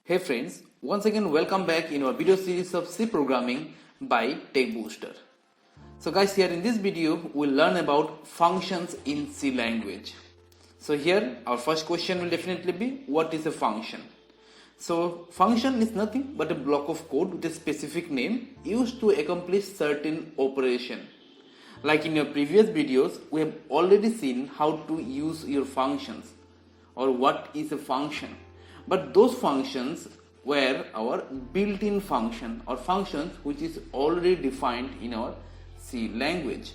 Hey friends, once again welcome back in our video series of C programming by TechBooster. So guys, here in this video we'll learn about functions in C language. So here our first question will definitely be, what is a function? So function is nothing but a block of code with a specific name used to accomplish certain operation. Like in your previous videos, we have already seen how to use your functions or what is a function. But those functions were our built-in function or functions which is already defined in our C language.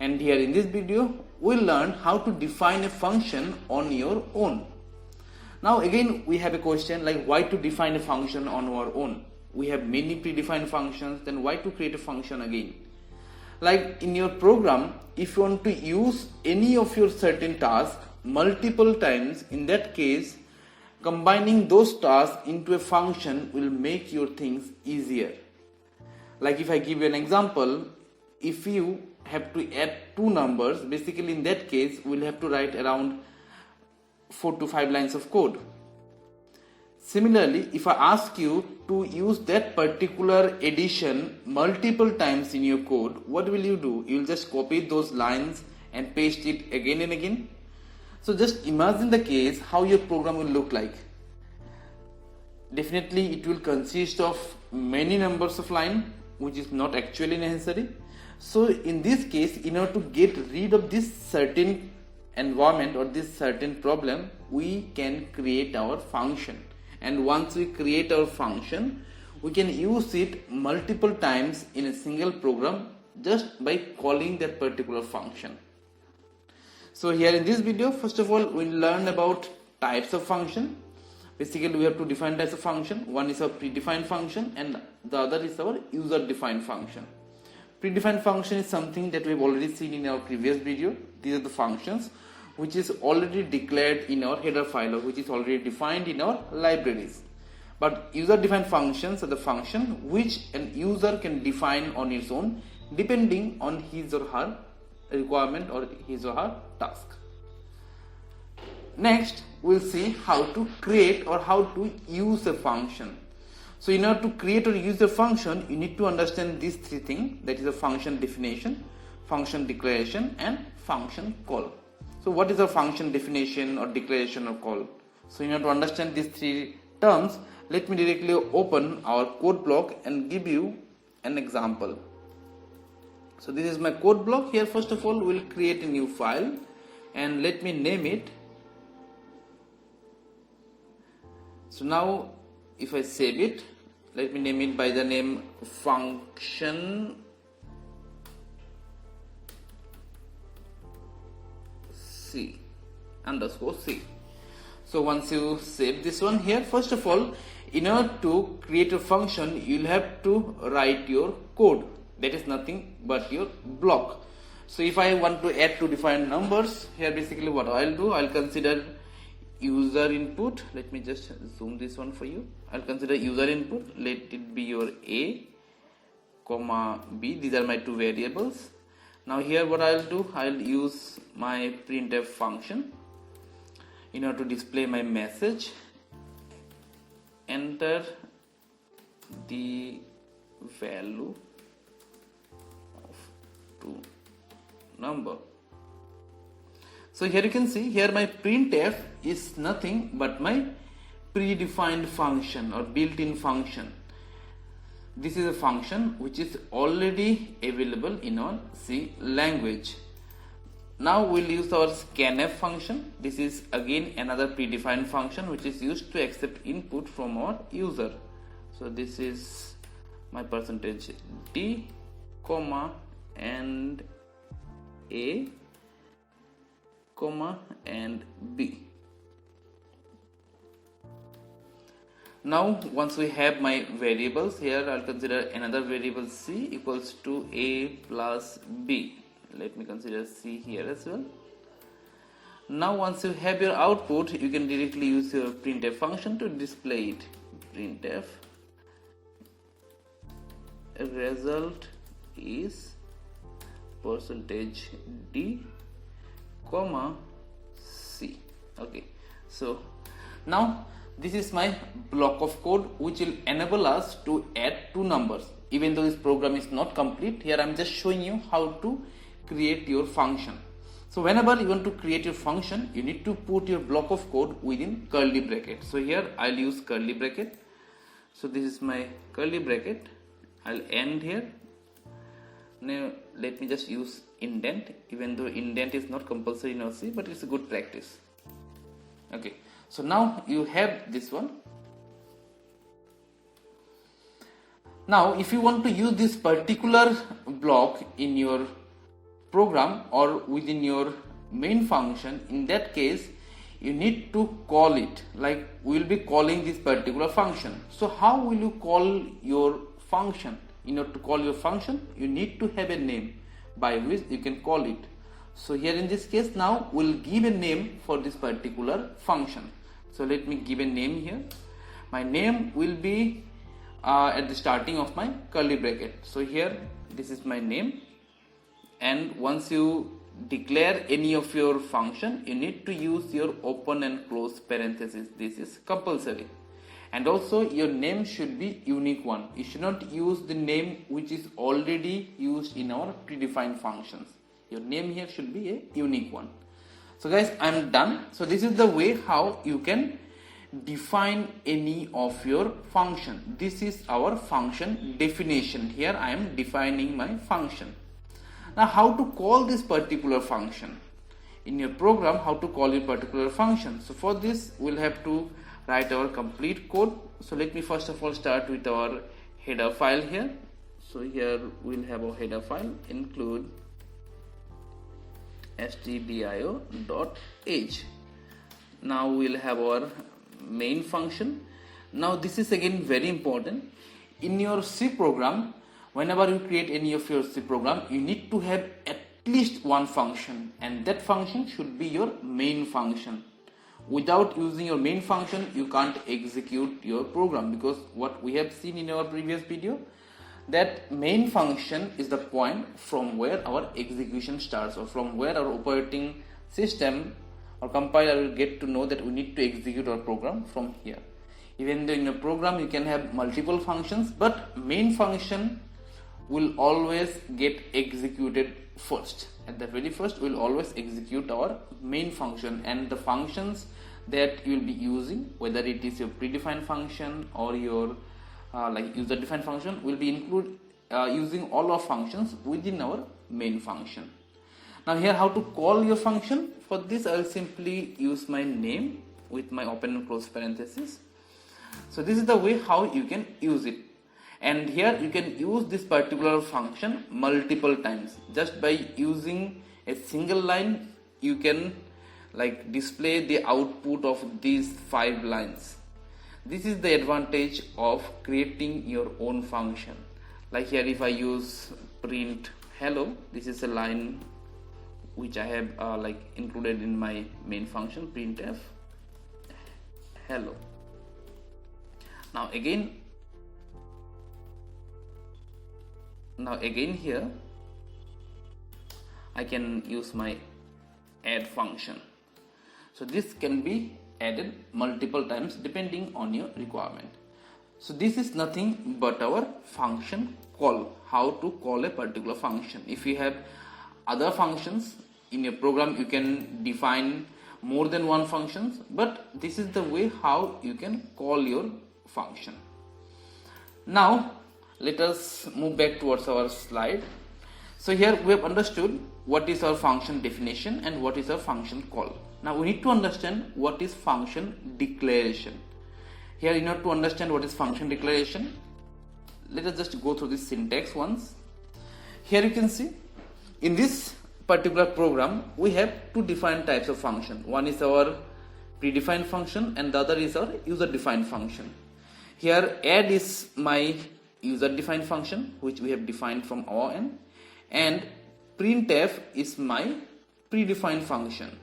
And here in this video, we'll learn how to define a function on your own. Now again, we have a question like why to define a function on our own? We have many predefined functions, then why to create a function again? Like in your program, if you want to use any of your certain tasks multiple times, in that case, combining those tasks into a function will make your things easier. Like if I give you an example, if you have to add two numbers, basically in that case, we'll have to write around 4 to 5 lines of code. Similarly, if I ask you to use that particular addition multiple times in your code, what will you do? You'll just copy those lines and paste it again and again. So just imagine the case how your program will look like. Definitely it will consist of many numbers of lines, which is not actually necessary. So in this case, in order to get rid of this certain environment or this certain problem, we can create our function. And once we create our function, we can use it multiple times in a single program just by calling that particular function. So here in this video, first of all, we'll learn about types of function. Basically, we have two different types of function. One is a predefined function and the other is our user-defined function. Predefined function is something that we've already seen in our previous video. These are the functions which is already declared in our header file or which is already defined in our libraries. But user-defined functions are the function which an user can define on its own depending on his or her requirement or his or her task. Next, we'll see how to create or how to use a function. So in order to create or use a function, you need to understand these three things, that is a function definition, function declaration and function call. So what is a function definition or declaration or call? So in order to understand these three terms, let me directly open our code block and give you an example. So this is my code block. Here first of all we'll create a new file and let me name it. So now if I save it, let me name it by the name function C underscore C. So once you save this one here, first of all, in order to create a function, you'll have to write your code. That is nothing but your block. So if I want to add two different numbers, here basically what I'll do, I'll consider user input. Let me just zoom this one for you. I'll consider user input. Let it be your A, comma B. These are my two variables. Now here what I'll do, I'll use my printf function in order to display my message. Enter the value of two number. So here you can see, here my printf is nothing but my predefined function or built-in function. This is a function which is already available in our C language. Now we'll use our scanf function. This is again another predefined function which is used to accept input from our user. So this is my percentage D, comma and A, comma and B. Now once we have my variables, here I'll consider another variable C equals to A plus B. Let me consider C here as well. Now once you have your output, you can directly use your printf function to display it. Printf result is percentage D, comma C. Okay, so now this is my block of code which will enable us to add two numbers. Even though this program is not complete, here I'm just showing you how to create your function. So whenever you want to create your function, you need to put your block of code within curly bracket. So here I'll use curly bracket. So this is my curly bracket. I'll end here. Now let me just use indent, even though indent is not compulsory in our C, but it's a good practice. Okay, so now you have this one. Now if you want to use this particular block in your program or within your main function, in that case you need to call it, like we will be calling this particular function. So how will you call your function? In order to call your function, you need to have a name by which you can call it. So here in this case, now we'll give a name for this particular function. So let me give a name here. My name will be at the starting of my curly bracket. So here this is my name, and once you declare any of your function, you need to use your open and close parenthesis. This is compulsory. And also your name should be unique one. You should not use the name which is already used in our predefined functions. Your name here should be a unique one. So guys, I'm done. So this is the way how you can define any of your function. This is our function definition. Here I am defining my function. Now how to call this particular function in your program, how to call a particular function. So for this we'll have to write our complete code. So let me first of all start with our header file here. So here we'll have our header file, include stdio.h. Now we'll have our main function. Now this is again very important. In your C program, whenever you create any of your C program, you need to have at least one function, and that function should be your main function. Without using your main function, you can't execute your program, because what we have seen in our previous video, that main function is the point from where our execution starts, or from where our operating system or compiler will get to know that we need to execute our program from here. Even though in a program you can have multiple functions, but main function will always get executed first. At the very first, we'll always execute our main function, and the functions that you will be using, whether it is your predefined function or your like user defined function, will be using all our functions within our main function. Now here how to call your function. For this I will simply use my name with my open and close parenthesis. So this is the way how you can use it. And here you can use this particular function multiple times. Just by using a single line, you can like display the output of these 5 lines. This is the advantage of creating your own function. Like here if I use print hello, this is a line which I have like included in my main function, printf hello. Now again here I can use my add function. So this can be added multiple times depending on your requirement. So this is nothing but our function call, how to call a particular function. If you have other functions in your program, you can define more than one functions, but this is the way how you can call your function. Now let us move back towards our slide. So here we have understood what is our function definition and what is our function call. Now we need to understand what is function declaration. Here in order to understand what is function declaration, let us just go through this syntax once. Here you can see in this particular program we have two different types of function. One is our predefined function and the other is our user defined function. Here add is my user defined function which we have defined from our end, and printf is my predefined function.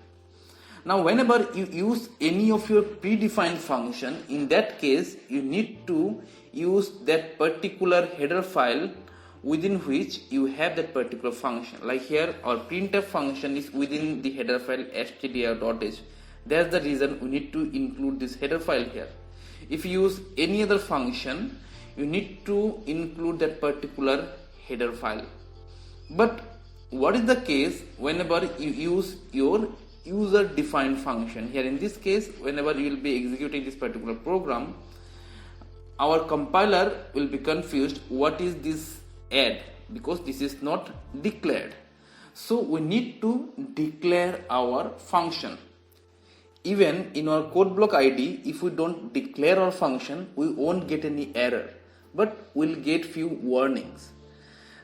Now whenever you use any of your predefined function, in that case you need to use that particular header file within which you have that particular function. Like here our printf function is within the header file stdio.h. That's the reason we need to include this header file here. if you use any other function, you need to include that particular header file. But what is the case whenever you use your user defined function? Here in this case, whenever you will be executing this particular program, our compiler will be confused what is this add, because this is not declared. So we need to declare our function. Even in our code block ID, if we don't declare our function, we won't get any error, but we'll get few warnings.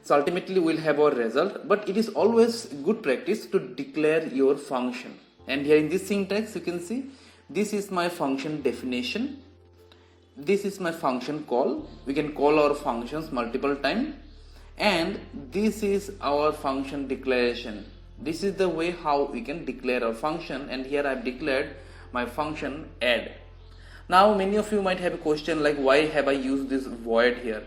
So ultimately we'll have our result, but it is always good practice to declare your function. And here in this syntax you can see this is my function definition, this is my function call. We can call our functions multiple times, and this is our function declaration. This is the way how we can declare our function, and here I have declared my function add. Now many of you might have a question like, why have I used this void here?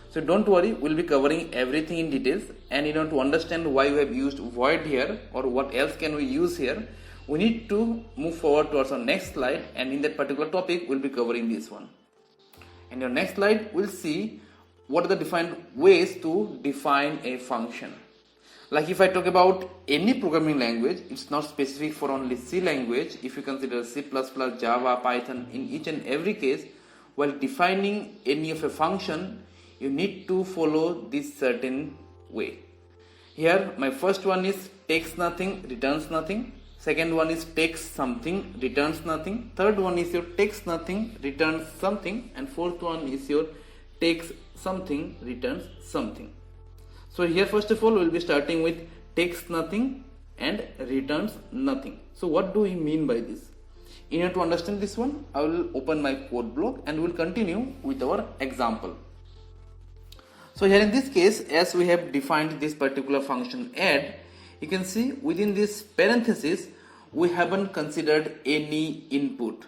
So don't worry, we'll be covering everything in details, and in order to understand why we have used void here or what else can we use here, we need to move forward towards our next slide, and in that particular topic we'll be covering this one. In your next slide we'll see what are the different ways to define a function. Like if I talk about any programming language, it's not specific for only C language. If you consider C++, Java, Python, in each and every case, while defining any of a function, you need to follow this certain way. Here my first one is takes nothing, returns nothing. Second one is takes something, returns nothing. Third one is your takes nothing, returns something. And fourth one is your takes something, returns something. So here first of all we'll be starting with takes nothing and returns nothing. So what do we mean by this? In order to understand this one, I will open my code block and we'll continue with our example. So here in this case, as we have defined this particular function add, you can see within this parenthesis we haven't considered any input.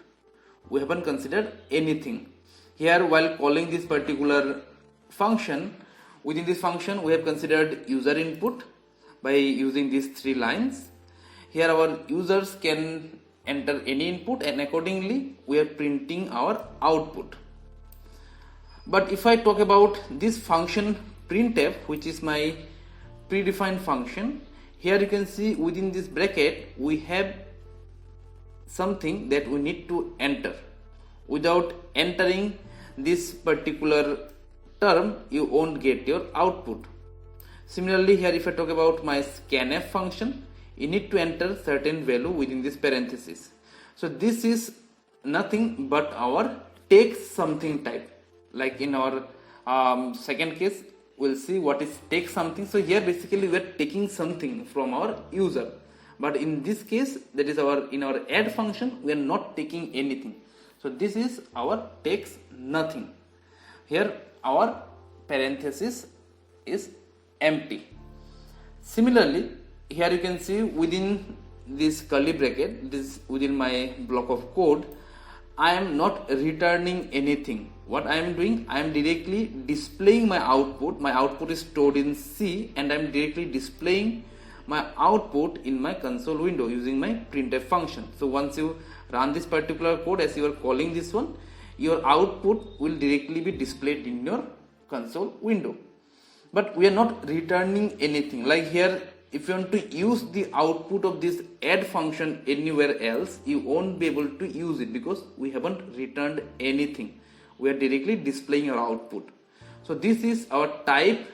We haven't considered anything. Here while calling this particular function, within this function we have considered user input by using these 3 lines. Here our users can enter any input, and accordingly we are printing our output. But if I talk about this function printf, which is my predefined function, here you can see within this bracket we have something that we need to enter. Without entering this particular term, you won't get your output. Similarly, here if I talk about my scanf function, you need to enter certain value within this parenthesis. So this is nothing but our takes something type. Like in our second case, we'll see what is take something. So here basically we are taking something from our user, but in this case, that is in our add function, we are not taking anything. So this is our takes nothing. Here our parenthesis is empty. Similarly, here you can see within this curly bracket, this within my block of code, I am not returning anything. What I am doing, I am directly displaying my output. My output is stored in C, and I am directly displaying my output in my console window using my printf function. So once you run this particular code, as you are calling this one, your output will directly be displayed in your console window. But we are not returning anything. Like here, if you want to use the output of this add function anywhere else, you won't be able to use it because we haven't returned anything. We are directly displaying our output. So this is our type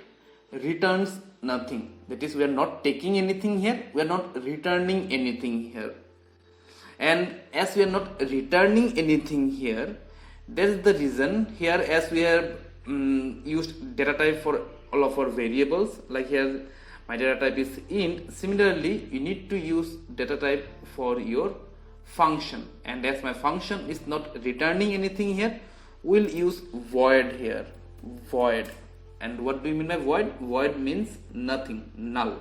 returns nothing. That is, we are not taking anything here, we are not returning anything here. And as we are not returning anything here, that is the reason here, as we have used data type for all of our variables, like here my data type is int. Similarly, you need to use data type for your function, and as my function is not returning anything here, we'll use void here, void. And what do you mean by void? Void means nothing, null.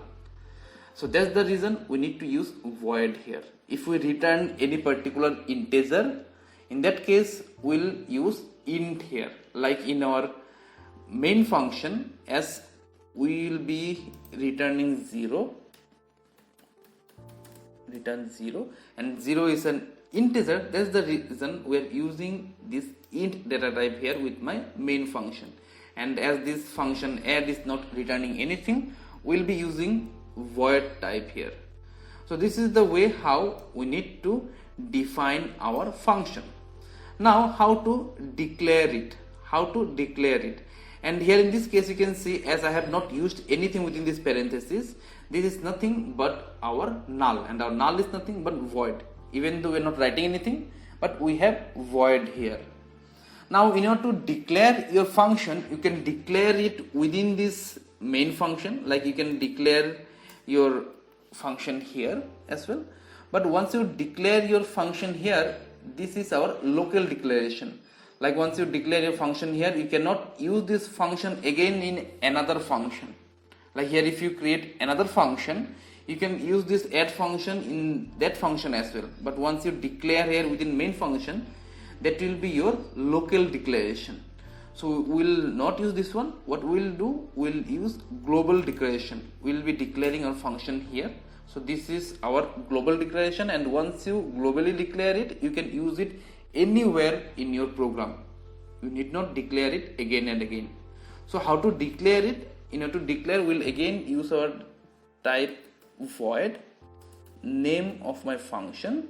So that's the reason we need to use void here. If we return any particular integer, in that case we'll use int here. Like in our main function, as we will be returning 0, return 0, and 0 is an integer, that's the reason we are using this int data type here with my main function. And as this function add is not returning anything, we'll be using void type here. So this is the way how we need to define our function. Now how to declare it, and here in this case you can see, as I have not used anything within this parenthesis, this is nothing but our null, and our null is nothing but void. Even though we are not writing anything, but we have void here. Now in order to declare your function, you can declare it within this main function, like you can declare your function here as well. But once you declare your function here, this is our local declaration. Like once you declare your function here, you cannot use this function again in another function. Like here, if you create another function, you can use this add function in that function as well. But once you declare here within main function, that will be your local declaration. So we will not use this one. What we will do, we will use global declaration. We will be declaring our function here. So this is our global declaration, and once you globally declare it, you can use it anywhere in your program. You need not declare it again and again. So how to declare it? In order to declare, we'll again use our type void name of my function,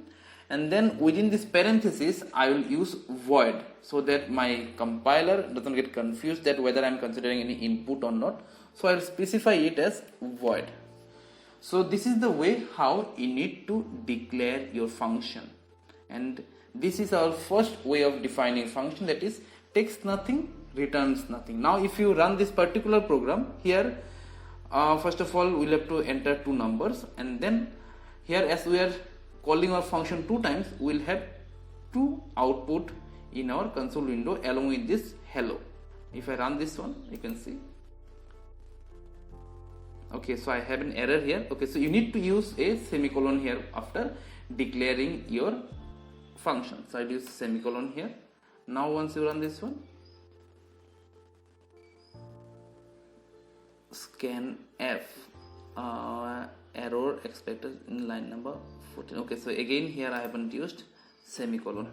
and then within this parenthesis I will use void, so that my compiler doesn't get confused that whether I'm considering any input or not. So I'll specify it as void. So this is the way how you need to declare your function, and this is our first way of defining function, that is takes nothing, returns nothing. Now if you run this particular program here, first of all we'll have to enter two numbers, and then here, as we are calling our function two times, we'll have two output in our console window along with this hello. If I run this one, you can see, okay, so I have an error here. Okay, so you need to use a semicolon here after declaring your function. So I'll use semicolon here. Now once you run this one, scanf, error expected in line number 14. Okay, so again here I haven't used semicolon.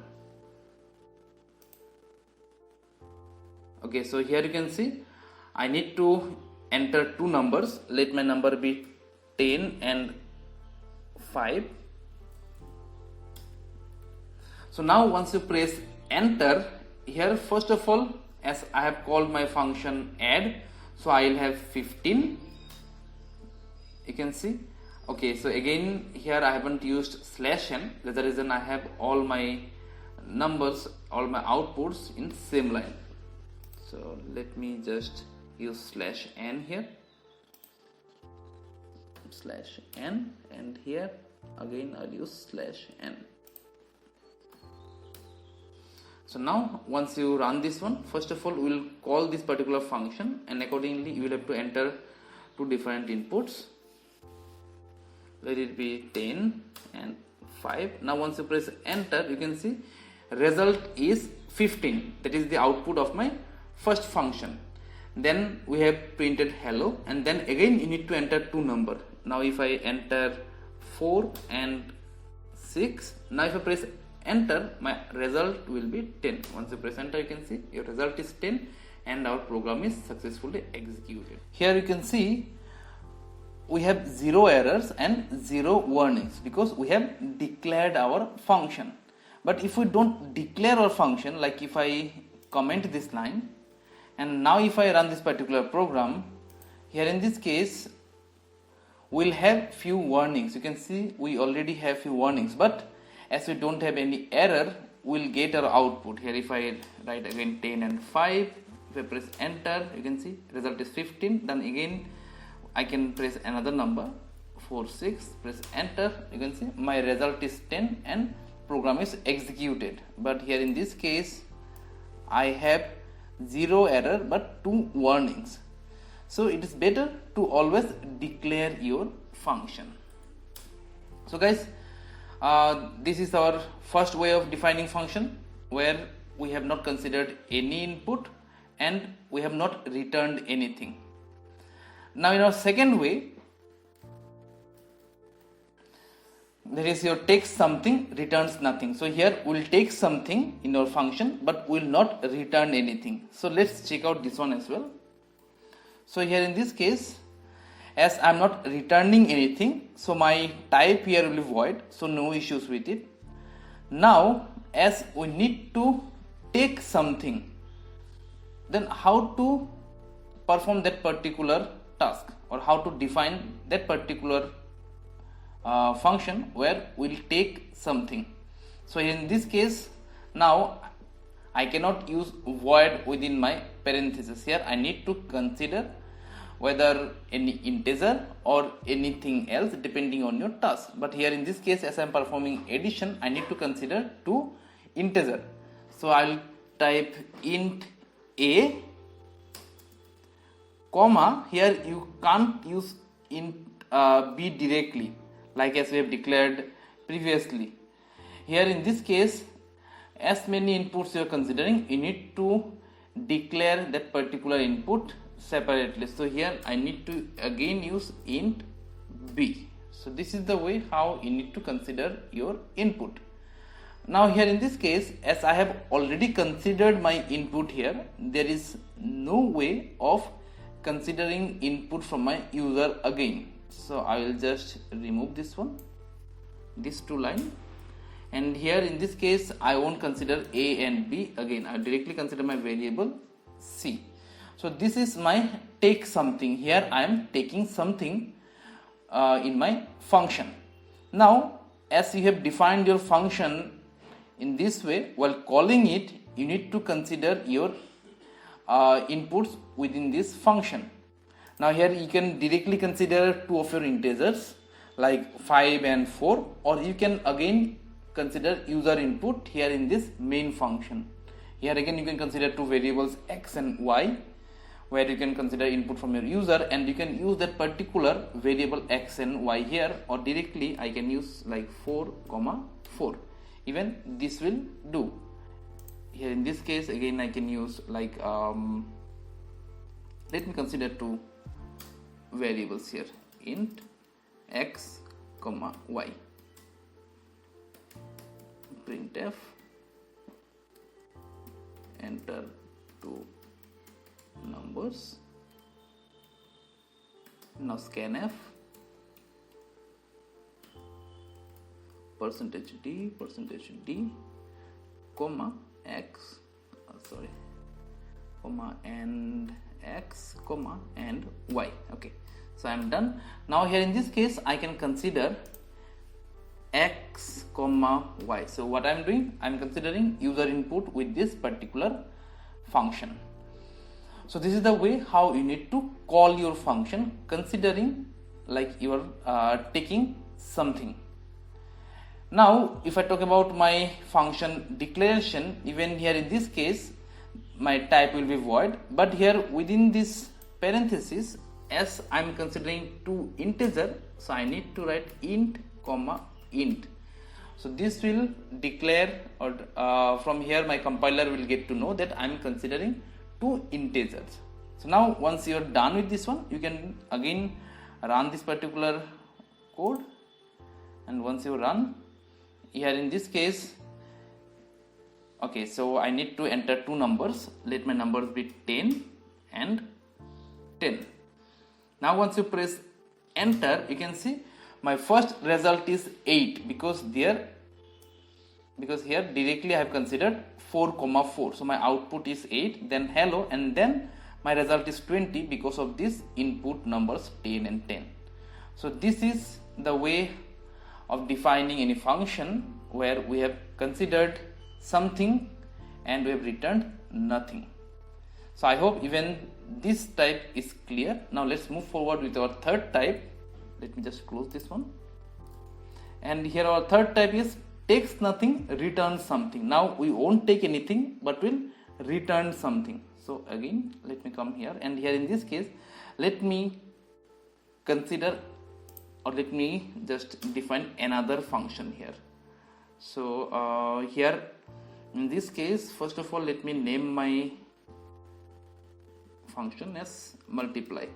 Okay, so here you can see I need to enter two numbers. Let my number be 10 and 5. So now once you press enter here, first of all, as I have called my function add, so I will have 15. You can see. Okay, so again here I haven't used /n. That's the reason I have all my numbers, all my outputs in same line. So let me just use /n here, /n, and here again I'll use /n. So now once you run this one, first of all we will call this particular function, and accordingly you will have to enter two different inputs. Let it be 10 and 5. Now once you press enter, you can see result is 15. That is the output of my first function. Then we have printed hello, and then again you need to enter two number. Now if I enter 4 and 6, now if I press enter, my result will be 10. Once you press enter, you can see your result is 10 and our program is successfully executed. Here you can see we have 0 errors and 0 warnings because we have declared our function. But if we don't declare our function, like if I comment this line, and now if I run this particular program, here in this case we'll have few warnings. You can see we already have few warnings, but as we don't have any error, we'll get our output. Here if I write again 10 and 5, if I press enter, you can see result is 15. Then again I can press another number 4, 6, press enter, you can see my result is 10 and program is executed. But here in this case I have 0 error but 2 warnings. So it is better to always declare your function. So guys, this is our first way of defining function, where we have not considered any input and we have not returned anything. Now in our second way, that is your takes something, returns nothing. So here we'll take something in our function, but will not return anything. So let's check out this one as well. So here in this case, as I'm not returning anything, so my type here will be void, so no issues with it. Now as we need to take something, then how to perform that particular task, or how to define that particular function where we'll take something. So in this case, now I cannot use void within my parenthesis. Here I need to consider whether any integer or anything else depending on your task. But here in this case, as I am performing addition, I need to consider two integer. So I'll type int a, comma, here you can't use int b directly like as we have declared previously. Here in this case, as many inputs you are considering, you need to declare that particular input separately. So here I need to again use int b. So this is the way how you need to consider your input. Now here in this case, as I have already considered my input here, there is no way of considering input from my user again. So I will just remove this one, these two lines, and here in this case I won't consider a and b again. I will directly consider my variable c. So this is my take something. Here I am taking something in my function. Now as you have defined your function in this way, while calling it, you need to consider your inputs within this function. Now here you can directly consider two of your integers like 5 and 4, or you can again consider user input here in this main function. Here again you can consider two variables x and y, where you can consider input from your user, and you can use that particular variable x and y here, or directly I can use like 4, 4. Even this will do. Here in this case again I can use like let me consider two variables here, int x, y, printf, enter two numbers. Now scanf, %d, comma x, comma and x, comma and y. Okay, so I am done. Now here in this case I can consider x, comma y. So what I am doing, I am considering user input with this particular function. So this is the way how you need to call your function, considering like you are taking something. Now if I talk about my function declaration, even here in this case my type will be void, but here within this parenthesis, as I am considering two integer, so I need to write int, comma int. So this will declare, or from here my compiler will get to know that I am considering two integers. So now once you are done with this one, you can again run this particular code, and once you run, here in this case, okay, so I need to enter two numbers. Let my numbers be 10 and 10. Now once you press enter, you can see my first result is 8, because here directly I have considered 4, 4. So my output is 8, then hello, and then my result is 20 because of this input numbers 10 and 10. So this is the way of defining any function where we have considered something and we have returned nothing. So I hope even this type is clear. Now let's move forward with our third type. Let me just close this one. And here our third type is takes nothing, returns something. Now we won't take anything, but will return something. So again let me come here, and here in this case let me consider, or let me just define another function here. So here in this case, first of all let me name my function as multiply.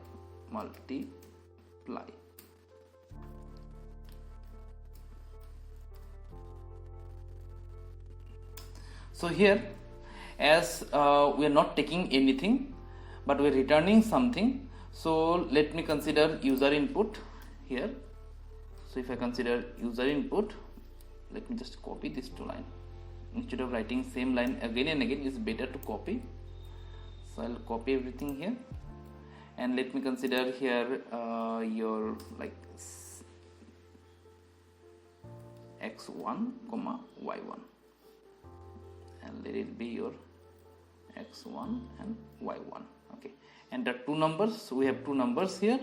So here, as we are not taking anything but we are returning something, so let me consider user input here. So if I consider user input, let me just copy this two line. Instead of writing same line again and again, it's better to copy. So I'll copy everything here, and let me consider here your like x1 comma y1, and let it be your x1 and y1. Okay, enter two numbers. So we have two numbers here.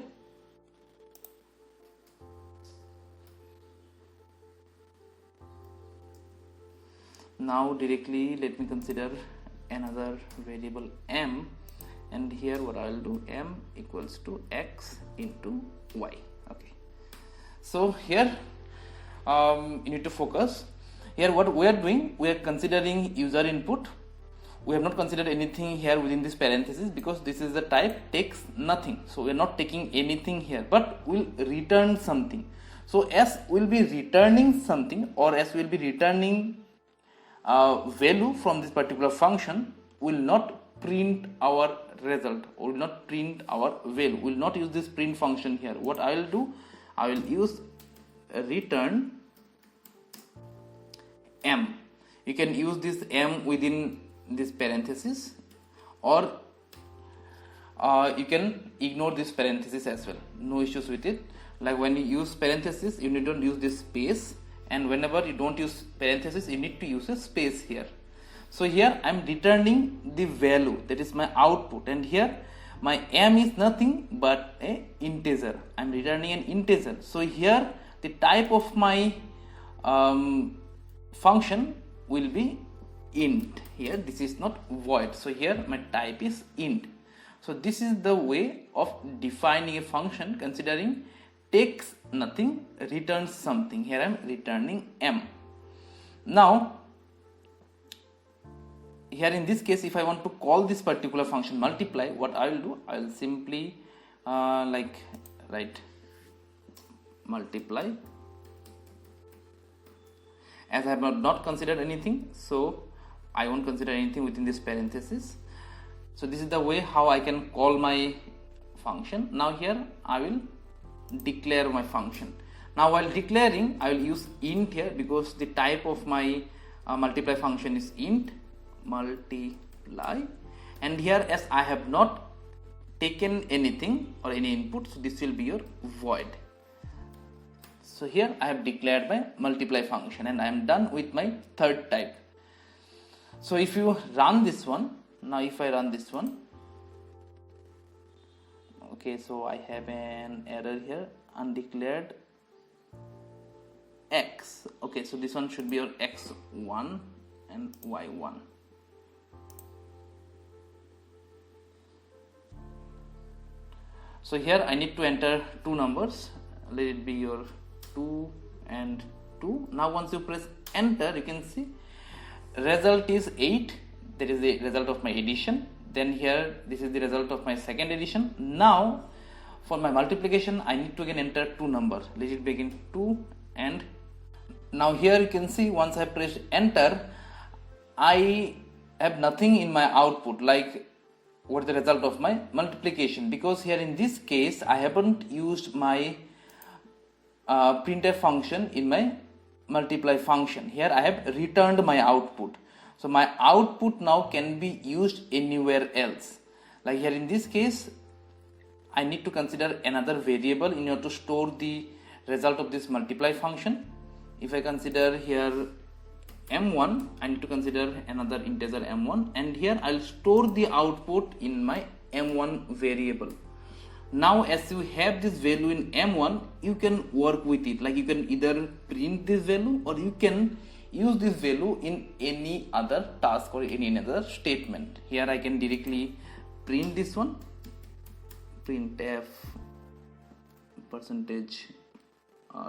Now directly let me consider another variable m, and here what I will do, m equals to x into y. Okay, so here you need to focus. Here what we are doing, we are considering user input. We have not considered anything here within this parenthesis because this is the type takes nothing. So we are not taking anything here, but we'll return something. So as we'll be returning something, or as we'll be returning value from this particular function, will not print our result, or will not print our value. Will not use this print function here. What I will do, I will use return m. You can use this m within this parenthesis, or you can ignore this parenthesis as well. No issues with it. Like when you use parenthesis, you need to use this space, and whenever you don't use parenthesis, you need to use a space here. So here I am returning the value, that is my output, and here my m is nothing but a integer. I am returning an integer. So here the type of my function will be int. Here this is not void, so here my type is int. So this is the way of defining a function considering takes nothing, returns something. Here I am returning m. Now here in this case, if I want to call this particular function multiply, what I will do, I will simply like write multiply. As I have not considered anything, so I won't consider anything within this parenthesis. So this is the way how I can call my function. Now here I will declare my function. Now while declaring, I will use int here because the type of my multiply function is int multiply, and here as I have not taken anything or any input, so this will be your void. So here I have declared my multiply function, and I am done with my third type. So if you run this one, now if I run this one, okay, so I have an error here, undeclared x. Okay, so this one should be your x1 and y1. So here I need to enter two numbers. Let it be your 2 and 2. Now once you press enter, you can see result is 8. That is the result of my addition. Then here this is the result of my second addition. Now for my multiplication, I need to again enter two numbers. Let it begin 2 and now here you can see once I press enter, I have nothing in my output, like what is the result of my multiplication, because here in this case I haven't used my printf function in my multiply function. Here I have returned my output. So my output now can be used anywhere else. Like here in this case, I need to consider another variable in order to store the result of this multiply function. If I consider here m1, I need to consider another integer m1, and here I'll store the output in my m1 variable. Now as you have this value in m1, you can work with it. Like you can either print this value or you can use this value in any other task or any other statement. Here I can directly print this one, printf percentage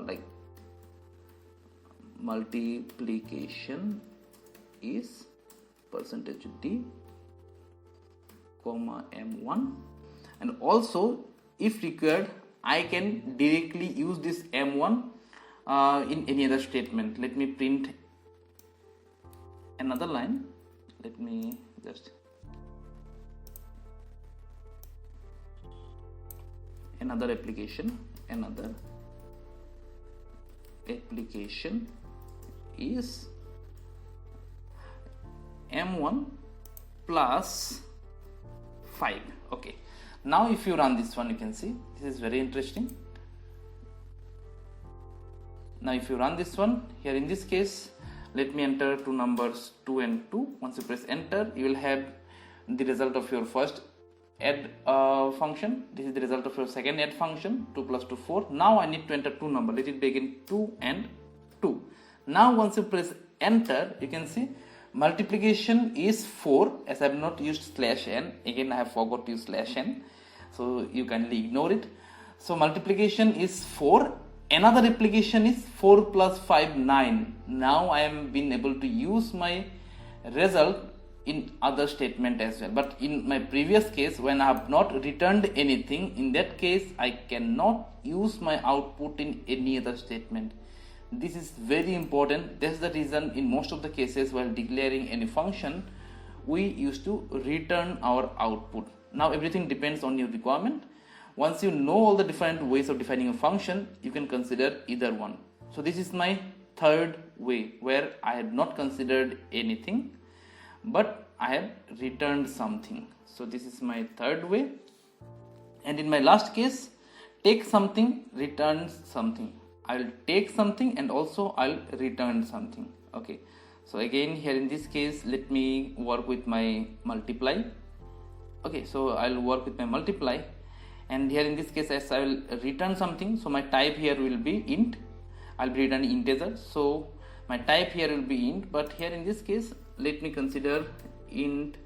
like multiplication is percentage d comma m1, and also if required I can directly use this m1 in any other statement. Let me print another line, let me just another application is m1 plus 5. Okay, now if you run this one, you can see this is very interesting. Now if you run this one, here in this case, let me enter two numbers 2 and 2. Once you press enter, you will have the result of your first add function. This is the result of your second add function, 2 plus 2 4. Now I need to enter two numbers. Let it begin 2 and 2. Now once you press enter, you can see multiplication is 4, as I have not used slash n. Again I have forgot to use slash n, so you kindly ignore it. So multiplication is 4. Another application is 4 plus 5 9. Now I am being able to use my result in other statement as well. But in my previous case, when I have not returned anything, in that case I cannot use my output in any other statement. This is very important. That's the reason in most of the cases while declaring any function, we used to return our output. Now everything depends on your requirement. Once you know all the different ways of defining a function, you can consider either one. So this is my third way where I had not considered anything, but I have returned something. So this is my third way. And in my last case, take something, return something. I will take something and also I'll return something. Okay, so again here in this case, let me work with my multiply. Okay, so I'll work with my multiply, and here in this case, as I will return something, so my type here will be int. I'll be returning integer, so my type here will be int, but here in this case, let me consider int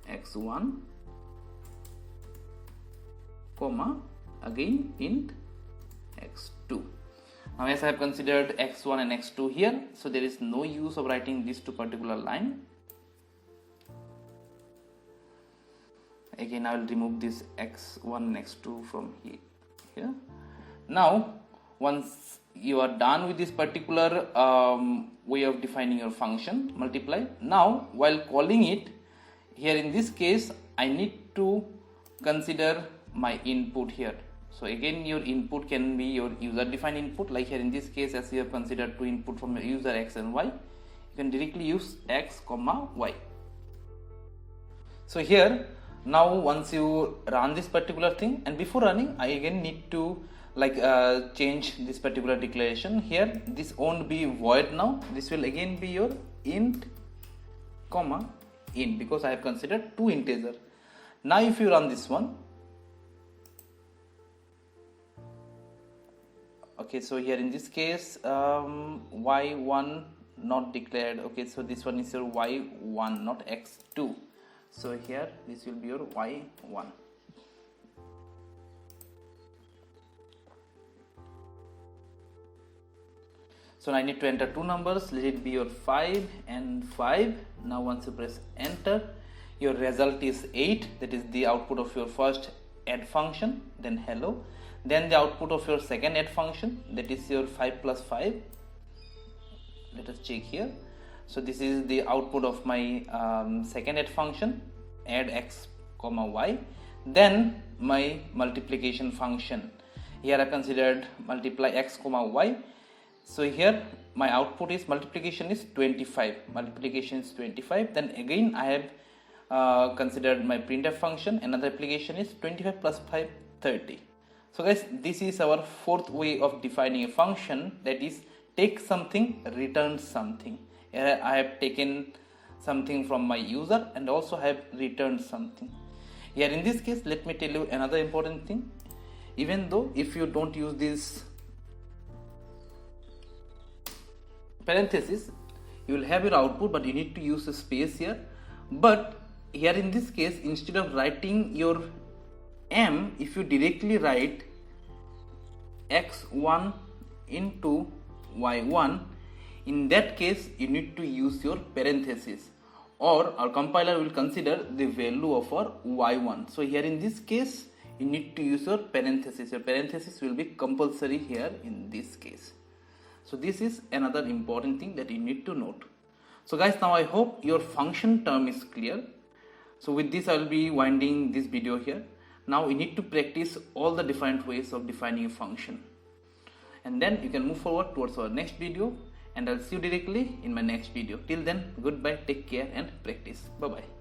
x1 comma again int x2. Now as I have considered x1 and x2 here, so there is no use of writing this to particular line. Again I will remove this x1 and x2 from here. Now once you are done with this particular way of defining your function multiply, now while calling it, here in this case I need to consider my input here. So again your input can be your user defined input, like here in this case as you have considered two input from your user x and y, you can directly use x comma y. So here now once you run this particular thing, and before running I again need to change this particular declaration. Here this won't be void, now this will again be your int comma int, because I have considered two integer. Now if you run this one, okay, so here in this case y1 not declared. Okay, so this one is your y1 not x2, so here this will be your y1. So I need to enter two numbers, let it be your 5 and 5. Now once you press enter, your result is 8, that is the output of your first add function, then hello. Then the output of your second add function, that is your 5 plus 5. Let us check here. So this is the output of my second add function, add x comma y. Then my multiplication function, here I considered multiply x comma y. So here my output is multiplication is 25. Multiplication is 25. Then again I have considered my printf function. Another application is 25 plus 5 30. So guys, this is our fourth way of defining a function, that is take something, return something. Here I have taken something from my user and also have returned something. Here in this case, let me tell you another important thing. Even though if you don't use this parenthesis, you will have your output, but you need to use a space here. But here in this case, instead of writing your m, if you directly write x1 into y1, in that case you need to use your parenthesis, or our compiler will consider the value of our y1. So here in this case you need to use your parenthesis. Your parenthesis will be compulsory here in this case. So this is another important thing that you need to note. So guys, now I hope your function term is clear. So with this I will be winding this video here. Now we need to practice all the different ways of defining a function, and then you can move forward towards our next video, and I'll see you directly in my next video. Till then, goodbye, take care and practice. Bye bye.